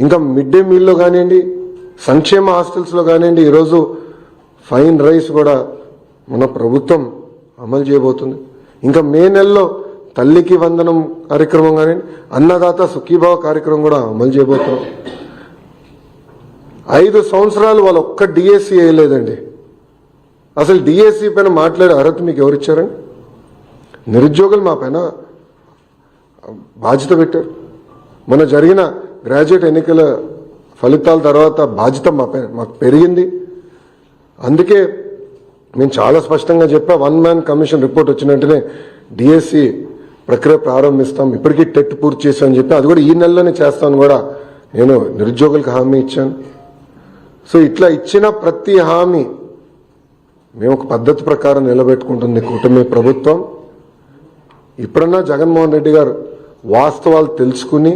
ఇంకా mid day మీల్లో కానివ్వండి, సంక్షేమ హాస్టల్స్లో కానివ్వండి, ఈరోజు ఫైన్ రైస్ కూడా మన ప్రభుత్వం అమలు చేయబోతుంది. ఇంకా మే నెలలో తల్లికి వందనం కార్యక్రమం కానివ్వండి, అన్నదాత సుఖీభావ కార్యక్రమం కూడా అమలు చేయబోతున్నాం. 5 సంవత్సరాలు వాళ్ళు ఒక్క డిఎస్సి వేయలేదండి. అసలు డిఎస్సి పైన మాట్లాడే అర్హత మీకు ఎవరిచ్చారండి? నిరుద్యోగులు మా పైన బాధ్యత పెట్టారు. మొన్న జరిగిన గ్రాడ్యుయేట్ ఎన్నికల ఫలితాల తర్వాత బాధ్యత మాకు పెరిగింది. అందుకే మేము చాలా స్పష్టంగా చెప్పా, 1 మ్యాన్ కమిషన్ రిపోర్ట్ వచ్చిన వెంటనే డిఎస్సి ప్రక్రియ ప్రారంభిస్తాం. ఇప్పటికీ టెట్ పూర్తి చేశామని చెప్పి అది కూడా ఈ నెలలోనే చేస్తామని కూడా నేను నిరుద్యోగులకు హామీ ఇచ్చాను. సో ఇట్లా ఇచ్చిన ప్రతి హామీ మేము ఒక పద్ధతి ప్రకారం నిలబెట్టుకుంటుంది కూటమి ప్రభుత్వం. ఇప్పుడన్నా జగన్మోహన్ రెడ్డి గారు వాస్తవాలు తెలుసుకుని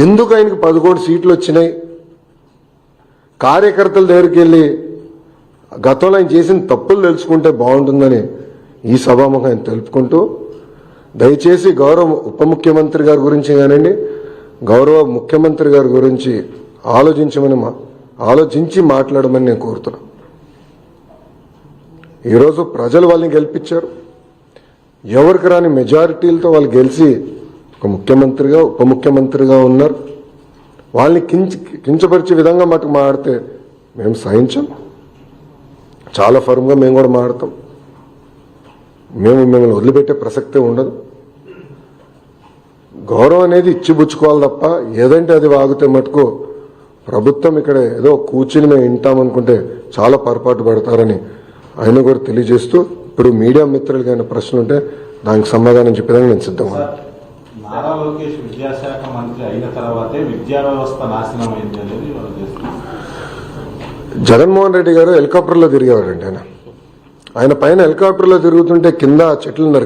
ఎందుకు ఆయనకు 11 సీట్లు వచ్చినాయి, కార్యకర్తల దగ్గరికి వెళ్ళి గతంలో ఆయన చేసిన తప్పులు తెలుసుకుంటే బాగుంటుందని ఈ సభాముఖం ఆయన తెలుపుకుంటూ, దయచేసి గౌరవ ఉప ముఖ్యమంత్రి గారి గురించి కానివ్వండి, గౌరవ ముఖ్యమంత్రి గారి గురించి ఆలోచించి మాట్లాడమని నేను కోరుతున్నాను. ఈరోజు ప్రజలు వాళ్ళని గెలిపించారు. ఎవరికి రాని మెజారిటీలతో వాళ్ళు గెలిచి ఒక ముఖ్యమంత్రిగా ఉప ముఖ్యమంత్రిగా ఉన్నారు. వాళ్ళని కించపరిచే విధంగా మటుకు మాడితే మేము సహించాం. చాలా ఫర్మ్గా మేము కూడా మాడతాం. మిమ్మల్ని వదిలిపెట్టే ప్రసక్తే ఉండదు. గౌరవం అనేది ఇచ్చిపుచ్చుకోవాలి తప్ప ఏదంటే అది వాగితే మటుకు ప్రభుత్వం ఇక్కడ ఏదో కూర్చుని మేము వింటామనుకుంటే చాలా పొరపాటు పడతారని ఆయన కూడా తెలియజేస్తూ, ఇప్పుడు మీడియా మిత్రులకి అయిన ప్రశ్నలు ఉంటే దానికి సమాధానం చెప్పేదానికి నేను సిద్ధంగా. నారా లోకేష్ విద్యాశాఖ మంత్రి అయిన తర్వాతే విద్యా వ్యవస్థ నాశనం అయింది అనేది జగన్మోహన్ రెడ్డి గారు హెలికాప్టర్లో తిరిగేవాడండి. ఆయన పైన హెలికాప్టర్లో తిరుగుతుంటే కింద చెట్లు నరికి